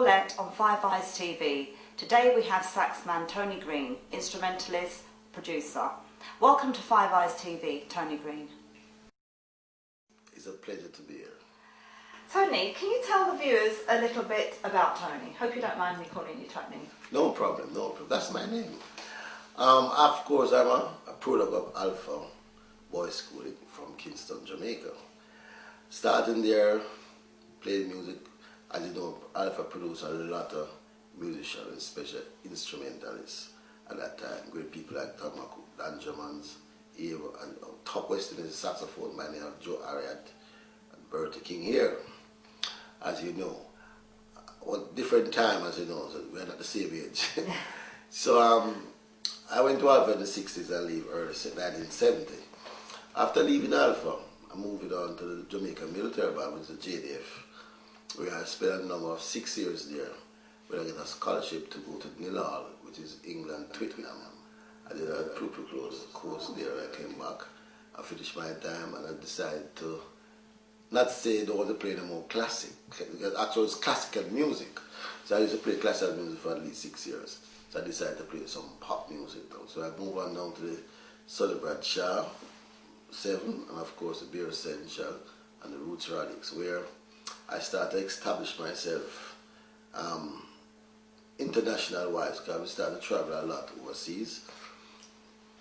Paulette on Five Eyes TV. Today we have saxman Tony Greene, instrumentalist, producer. Welcome to Five Eyes TV, Tony Greene. It's a pleasure to be here. Tony, can you tell the viewers a little bit about Tony? Hope you don't mind me calling you Tony. No problem, no problem. That's my name. Of course, I'm a product of Alpha Boys School from Kingston, Jamaica. Starting there, playing music. As you know, Alpha produced a lot of musicians, especially instrumentalists at that time. Great people like McCook and Drummond, and top Western saxophone by the name of Joe Ariat and Bertie King here. As you know, different time, as you know, so we're not the same age. So I went to Alpha in the 60s and leave early 1970. After leaving Alpha, I moved on to the Jamaican Military Band, which is the JDF, where I spent a number of 6 years there, where I get a scholarship to go to Nilal, which is England, Twickenham. I did a pupil course there. I came back, I finished my time, and I decided to not say I don't want to play no more classic, because actually it's classical music. So I used to play classical music for at least 6 years. So I decided to play some pop music now. So I moved on down to the Sonny Bradshaw 7, and of course the Beer Essential and the Roots Radics, where I started to establish myself international wise, because I started to travel a lot overseas.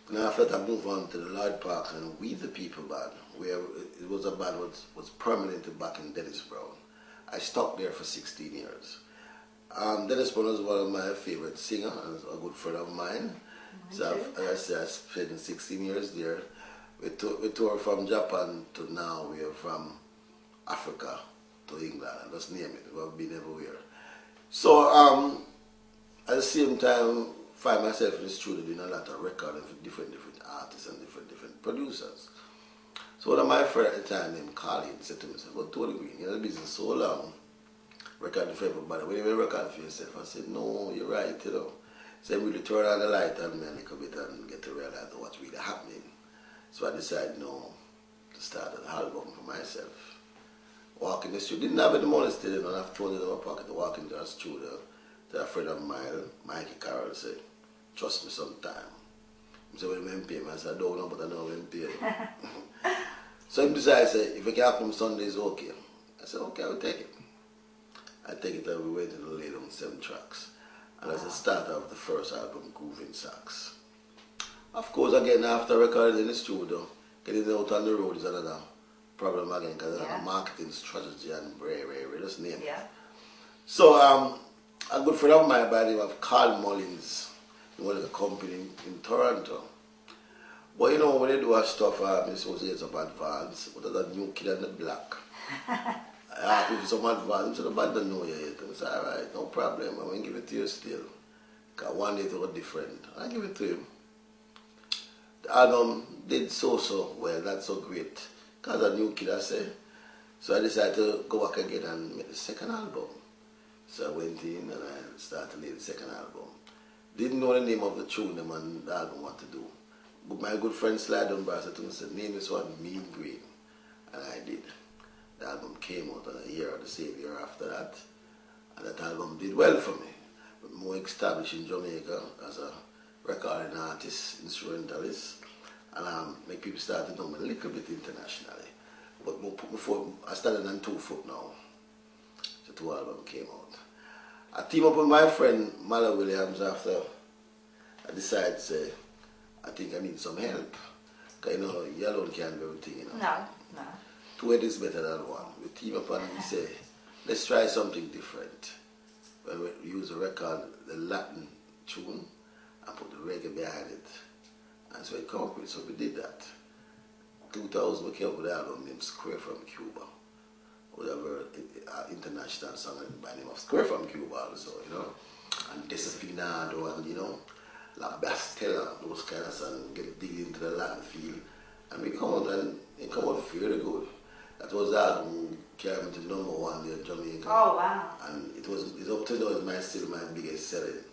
And after that I moved on to the Lloyd Parks and We the People Band, where it was a band that was permanently back in Dennis Brown. I stuck there for 16 years. Dennis Brown was one of my favorite singers and a good friend of mine. So as I said, I spent 16 years there. We toured from Japan to now. We are from Africa to England, and just name it. We've been everywhere. So at the same time, find myself in the studio doing a lot of recording for different artists and different producers. So one of my friends at the time named Colin said to me, "Well, Tony Greene, you're in the business so long, recording for everybody. When you record for yourself?" I said, "No, you're right, you know." So I really turn on the light on me a little bit and get to realize what's really happening. So I decided, no, to start an album for myself. Walk in the studio. Didn't have any money still, and I've thrown it in my pocket to walk into a studio. To a friend of mine, Mikey Carroll, said, "Trust me sometime." He said, "When you pay me?" I said, "I don't know, but I know when you pay." So he decided, say, "If I can come Sunday, it's okay." I said, "Okay, I'll take it." I take it and we went and laid on 7 tracks. And as the start of the first album, Grooving Sax. Of course, again, after recording in the studio, getting out on the road is another problem again, because of marketing strategy and just name it. So a good friend of mine by the name of Carl Mullins, he was a company in Toronto. But you know, when they do our stuff, it's up advance, but there's a new kid on the block. I asked him for some advance, he said, "The band don't know you yet." I said, "Alright, no problem, I'm going to give it to you still. Because one day it was different." I give it to him. The album did so well, not so great. Because a new kid, I said. So I decided to go back again and make the second album. So I went in and I started to make the second album. Didn't know the name of the tune and the album what to do. But my good friend Slide Dunbar said to me, "Name this one Mean Green." And I did. The album came out in a year, the same year after that. And that album did well for me. But more established in Jamaica as a recording artist, instrumentalist. And make people start to know me a little bit internationally. But before I started on 2 foot now. The 2 albums came out. I teamed up with my friend Mala Williams after I decided to say, I think I need some help. Because you know, you alone can't do everything, you know. No. 2 is better than 1. We team up and we say, let's try something different. When we use a record, the Latin tune, and put the reggae behind it. And so it came up with, so we did that. 2000 we came up with an album named Square from Cuba. Whatever international song by the name of Square from Cuba also, you know. And Desafinado and, you know, La Bastella, those kind of songs, get dig into the Latin feel. And we come out and it came out really good. That was the album carried me to the #1 there in Jamaica. Oh wow. And it's up to now, it's still my biggest selling.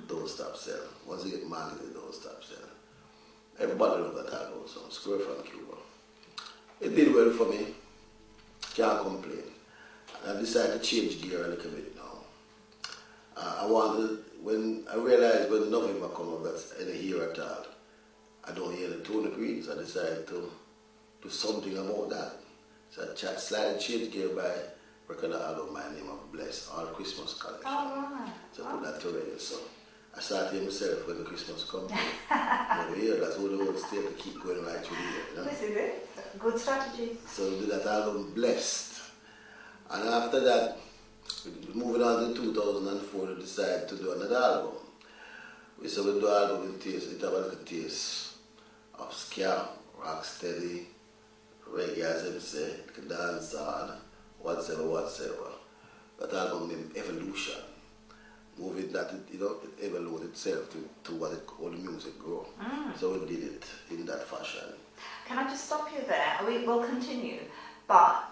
Don't Stop Selling. Once you get marketed, Don't Stop Selling. Everybody loved that album, so Square from Cuba. It did well for me. Can't complain. And I decided to change gear a little bit now. When I realized when November come up, that's in a year at all, I don't hear the Tony Greene, so I decided to do something about that. So I slightly changed gear by record an album by the name of Bless, All Christmas Collection. Oh, right. So I put that to radio. So I started myself when the Christmas comes. That's all the whole state to keep going right through the year. You know? This is it. Good strategy. So we did that album Blessed. And after that, moving on to 2004, we decided to do another album. We said we'll do an album with taste, it have a little taste of ska, rock steady, reggae as they say, dance on, whatsoever. That album named Evolution. Moving that, it evolved itself to how the music grow. So we did it in that fashion. Can I just stop you there? We will continue, but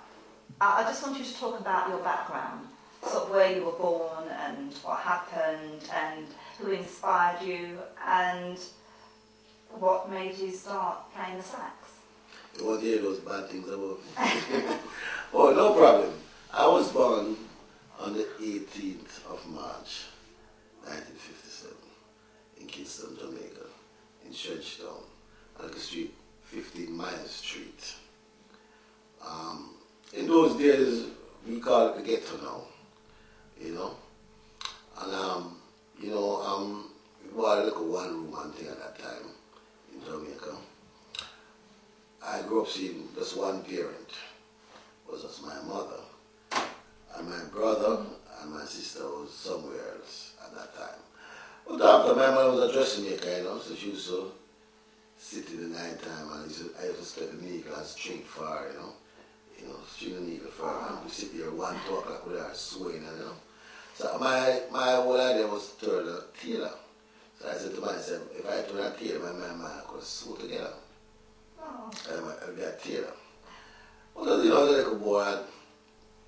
I just want you to talk about your background, sort of where you were born and what happened and who inspired you and what made you start playing the sax. You want to hear those bad things about me? Oh, no problem. I was born on the 18th of March, 1957, in Kingston, Jamaica, in Churchtown, on the street, 15 Mile Street. In those days, we call it the ghetto now, you know. And, we bought a little one-room thing at that time in Jamaica. I grew up seeing just one parent, was just my mother. And my brother and my sister was somewhere else at that time. But after my mother was a dressmaker, so she used to sit in the night time and I used to spend the needle and string far, string the needle far and we sit there 1, 2 o'clock with her sewing, So my whole idea was to turn a tailor. So I said to myself, if I turn a tailor, my could sew together. I'll be a tailor. Well, the little boy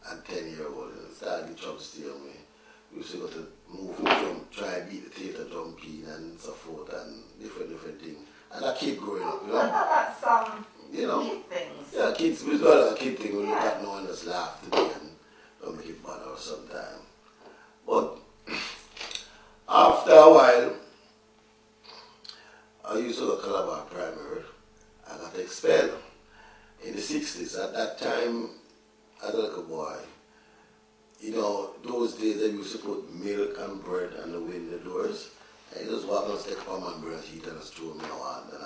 at 10-year-old, started to trouble stay on me. We used to go to move, try and beat the theatre, jumping and so forth, and different things. And I keep growing up, That's kid things. Yeah, kids, we do a lot of kid things. We look at no one just laugh to me and don't make it bother or sometimes. But after a while, I used to go to Calabar Primary. I got expelled in the 60s. At that time, as a little boy, those days they used to put milk and bread on the window doors. And you just walk and stick palm and bread heat and just throw me on and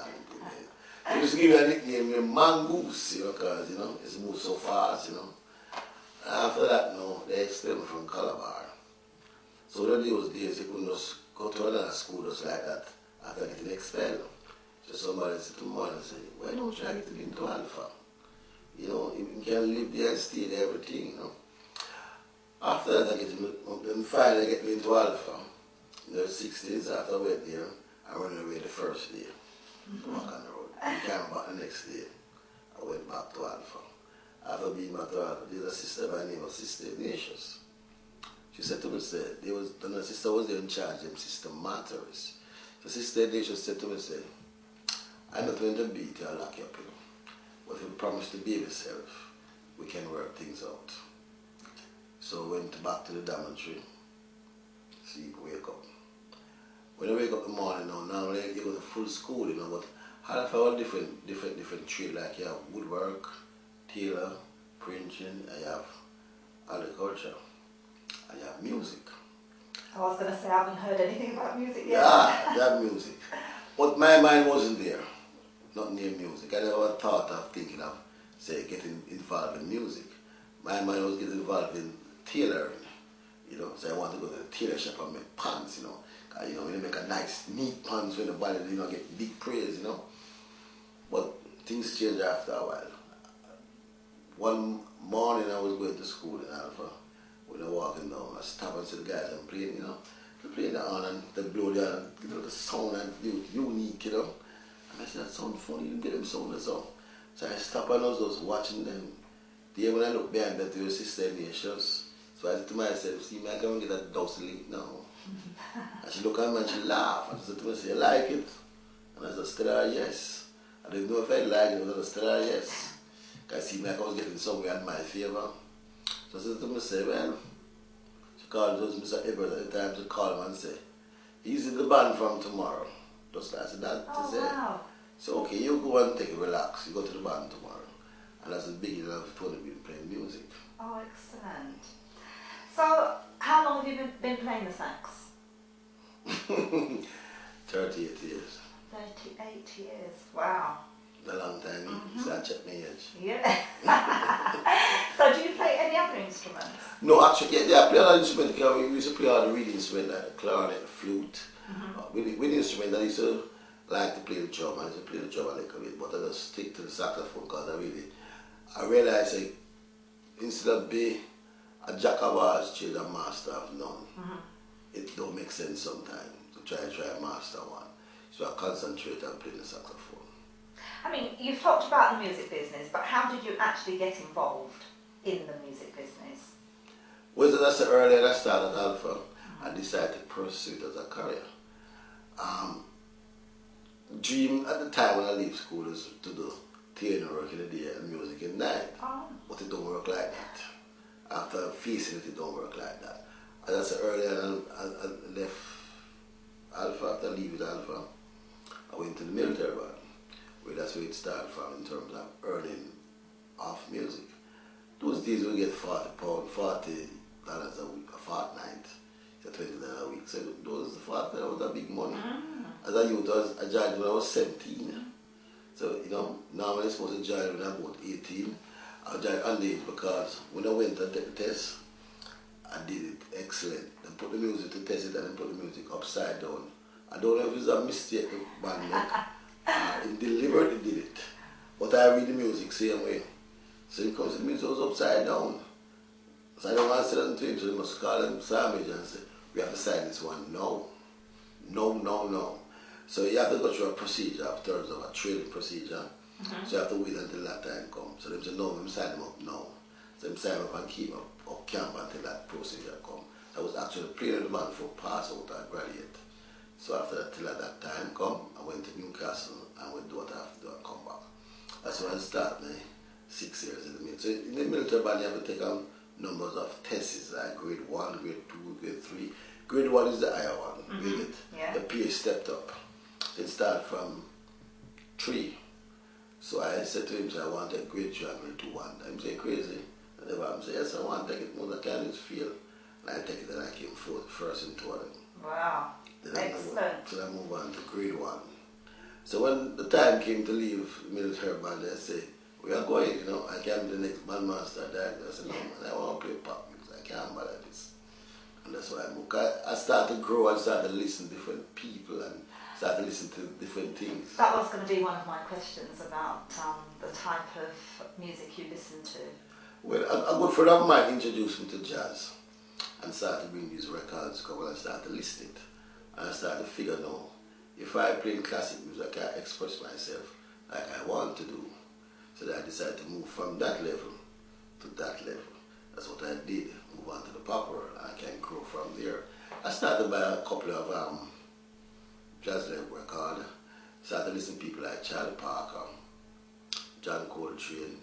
I used to give me a nickname named Mongoose, because, it's moved so fast, And after that, they expelled me from Calabar. So those days, you couldn't just go to another school just like that after getting expelled. So somebody said to me and say, why don't you try to get into Alpha? You can live there and stay there, everything, After that, then finally get me into Alpha. In the 60s, after I went there, I ran away the first day. Walk on the road. I came back the next day. I went back to Alpha. After being back to Alpha, there's a sister by the name of Sister Ignatius. She said to me, the sister was there in charge of Sister Martyrs. So Sister Ignatius said to me, I'm not going to beat you or lock you up, but if you promise to behave yourself, we can work things out. So I went back to the dormitory, sleep, wake up. When I wake up in the morning now you go to full school, but I have all different trade, like you have woodwork, tailor, printing, and you have agriculture, and you have music. I was going to say I haven't heard anything about music yet. Yeah, that music. But my mind wasn't there, not near music. I never thought of thinking of, getting involved in music. My mind was getting involved in tailoring, so I want to go to the tailor shop and make pants, when you make a nice, neat pants when the body, get big praise, But things changed after a while. One morning I was going to school in Alpha. When I was walking down, I stopped and said to the guys I'm playing, they're playing that on and they blow down, the sound and unique, And I said, that sound funny, you get them sound and so. So I stopped and I was just watching them. Then when I look behind that, there was Sister Ignatius. So I said to myself, see, I can't get that dust leak now. And she looked at me and she laughed. And she said to me, you like it? And I said, still yes. I didn't know if I liked it, but I said, still yes. Because I see, I was getting somewhere in my favor. So I said to myself, well, called those Mr. Everett at the time to call him and say, he's in the band from tomorrow. Just like that to say. Wow. So okay, you go and take a relax, you go to the band tomorrow. And that's the beginning of Tony Greene playing music. Oh, excellent. So, how long have you been playing the sax? 38 years. 38 years, wow. A long time, so I check my age. Yeah. So do you play any other instruments? No, actually, yeah, I play other instruments. We used to play all the reed instruments like the clarinet, the flute. With the instrument, I used to like to play the drum. I used to play the drum a little bit, but I just stick to the saxophone because I realized like, instead of being a jack of all trades, a master of none, it don't make sense sometimes to try and master one. So I concentrate on playing the saxophone. I mean, you've talked about the music business, but how did you actually get involved in the music business? Well, as I said earlier, I started Alpha. I decided to pursue it as a career. Dream at the time when I leave school is to do theatre work in the day and music in the night. Oh. But it don't work like that. After facing it, it don't work like that. As I said earlier, I left Alpha. After leaving Alpha, I went to the military band. That's where it started from in terms of earning off music. Those days we get £40 a week, a fortnight, so $20 a week. So those $40 was a big money. As a youth, I joined when I was 17. So, you know, normally I'm supposed to join when I'm about 18. I joined underage because when I went to take the test, I did it excellent. They put the music to test it and then put the music upside down. I don't know if it's a mistake the band made. It deliberately did it. But I read the music same way. So he comes to the music was upside down. So I don't want to say that to him, so he must call him Sandwich and say, we have to sign this one. No. No, no, no. So you have to go through a procedure in terms of a training procedure. So you have to wait until that time comes. So they say, no, I'm sign them up now. So I'm sign up and keep up or camp until that procedure comes. I was actually playing the band for pass out and graduate. So after that, till that time come, I went to Newcastle and went to what I have to do and come back. That's when I started my 6 years in the military. So in the military band, you have to take on numbers of tests, like grade 1, grade 2, grade 3. Grade 1 is the higher one, you get it? Yeah. The PA stepped up. It started from 3. So I said to him, so I want to take grade 2 and grade 2 one time. He said, crazy. And the band said, yes, I want to take it more than I can, it's fail. And I take it and I came first in 2 of them. Wow. Excellent. So I move on to grade 1. So when the time came to leave the military band, they say, we are going, you know, I can't be the next bandmaster director. I said, no, man, I want to play pop music. I can't bother this. And that's why I moved. I started to grow and started to listen to different people and started to listen to different things. That was going to be one of my questions about the type of music you listen to. Well, a good friend of mine introduced me to jazz and started to bring these records come and I started to listen it. And I started to figure, no, if I play classic music, I can express myself like I want to do. So that I decided to move from that level to that level. That's what I did, move on to the pop world, and I can grow from there. I started by a couple of jazz level records. Started listening to people like Charlie Parker, John Coltrane,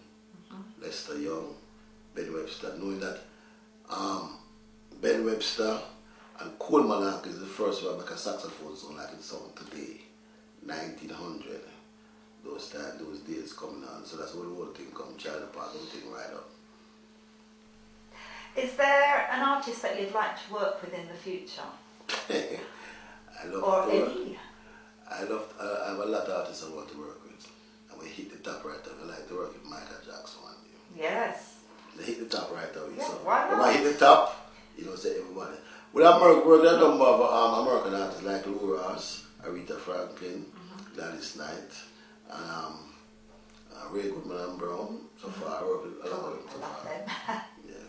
Lester Young, Ben Webster, knowing that Ben Webster and Coleman is the first one to make a saxophone sound like it sounds today, 1900. Those days coming on, so that's what the whole thing come, Charlie Parker, everything right up. Is there an artist that you'd like to work with in the future? I love or to any? work. I have a lot of artists I want to work with. And we hit the top right away. I like to work with Michael Jackson one day. Yes. They hit the top right away. Yeah, so why not? when I hit the top, you know, say everybody. We have worked with a number of American artists like Rawls, Aretha Franklin, Gladys Knight, and Ray Goodman and Brown. So far, I work with a lot of them so I love far. them. Yeah.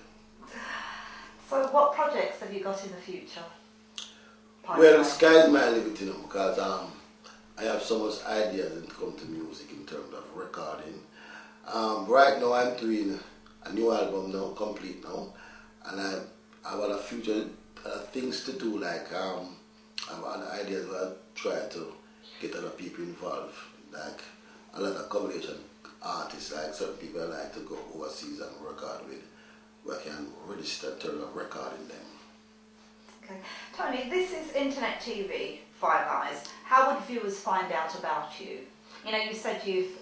So what projects have you got in the future? Well, the sky's my limit, you know, because I have so much ideas when it comes to music in terms of recording. Right now I'm doing a new album now, complete now, and I have a future things to do, like I have other ideas where I try to get other people involved, like a lot of collaboration artists, like certain people I like to go overseas and record with, where I can register in terms of recording them. Tony, this is internet TV, Five Eyes. How would viewers find out about you? You know, you said you've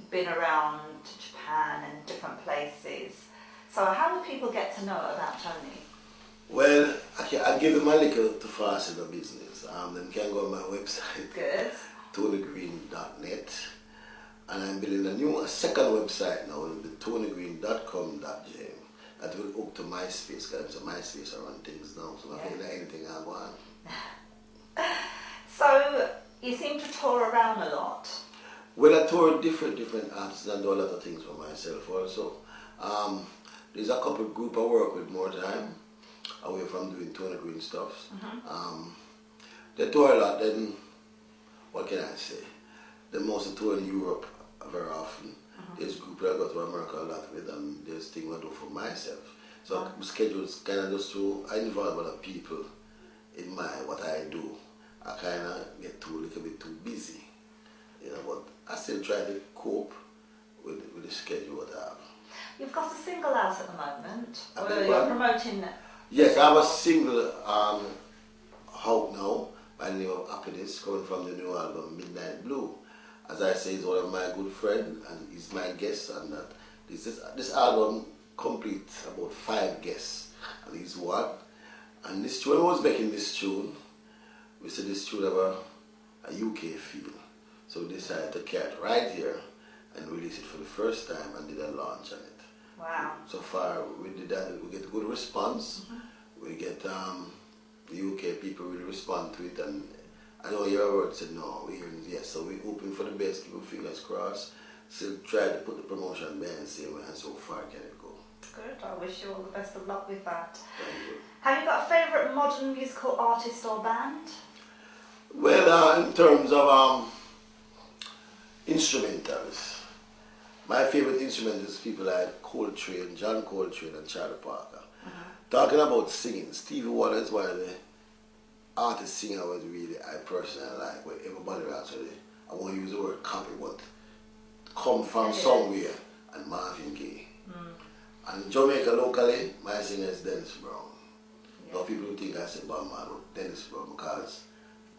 been around Japan and different places. So how do people get to know about Tony? Well, I'll give them a little to fasten the business. They can go on my website, Good. TonyGreene.net. And I'm building a second website now, the TonyGreene.com.jm. That will hook to MySpace, because it's a MySpace I run things now, so I feel like anything I want. So, you seem to tour around a lot. Well, I tour different artists and do a lot of things for myself also. There's a couple group I work with more time, away from doing Tony Greene stuff. They tour a lot, then, what can I say? They mostly tour in Europe very often. There's group that I go to America a lot with, and there's things I do for myself. So schedules kind of just to, I involve other people in what I do. I kind of get a little bit too busy, you know, but I still try to cope with the schedule what I have. You've got a single out at the moment, where you're promoting it. Yes, I have a single out now by the name of Happiness, coming from the new album Midnight Blue. As I say, he's one of my good friends and he's my guest, and that this album completes about 5 guests, and he's one. And this tune, when I was making this tune, we said this tune have a UK feel. So we decided to carry it right here and release it for the first time and did a launch on it. Wow. So far we did that, we get a good response. We get the UK people really respond to it, and I know your word said no, we're hearing yes, so we're hoping for the best, keep our fingers crossed, still try to put the promotion behind the same way, and so far can it go. Good, I wish you all the best of luck with that. Thank you. Have you got a favourite modern musical artist or band? Well, in terms of instrumentals, my favourite instrumentals people like Coltrane, John Coltrane and Charlie Parker. Talking about singing, Stevie Wonder is one of the artist singer was really I personally like, where everybody actually, I won't use the word copy, but come from somewhere, and Marvin Gaye. And in Jamaica locally, my singer is Dennis Brown. Now people think I say Bob Marley, but Dennis Brown, because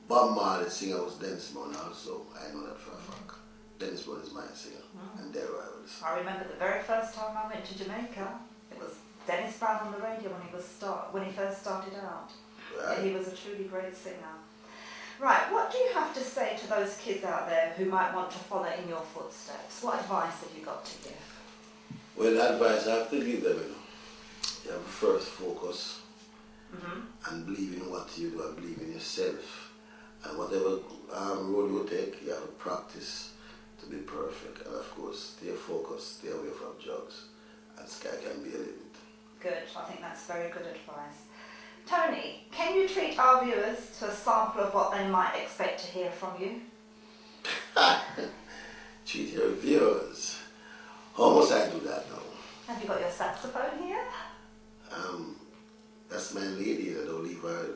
Bob Marley's singer was Dennis Brown also, I know that for a fact. Dennis Brown is my singer, and their rivals. I remember the very first time I went to Jamaica, it was Dennis Brown on the radio when he first started out. Right. He was a truly great singer. Right, what do you have to say to those kids out there who might want to follow in your footsteps? What advice have you got to give? Well, the advice I have to give them, you have to first focus and believe in what you do and believe in yourself. And whatever role you take, you have to practice to be perfect. And of course, stay focused, stay away from drugs, and sky can be a limit. Good, I think that's very good advice. Tony, can you treat our viewers to a sample of what they might expect to hear from you? Treat your viewers. How must I do that now? Have you got your saxophone here? That's my lady, I don't leave her.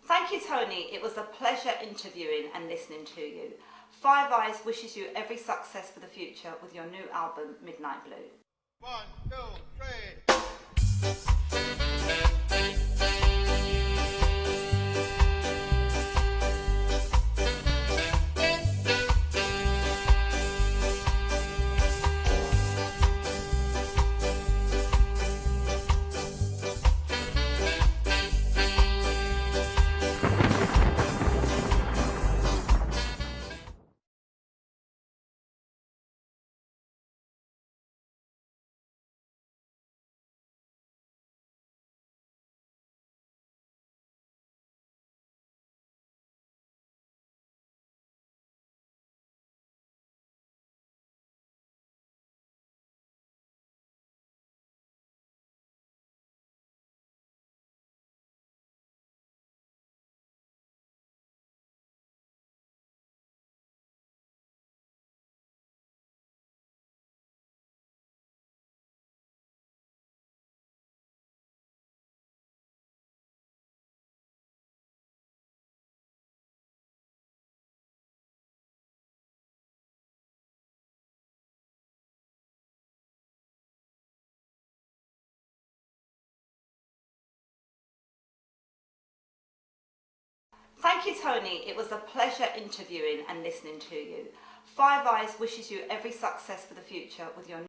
Thank you, Tony. It was a pleasure interviewing and listening to you. Five Eyes wishes you every success for the future with your new album, Midnight Blue. 1, 2, 3. Thank you, Tony. It was a pleasure interviewing and listening to you. Five Eyes wishes you every success for the future with your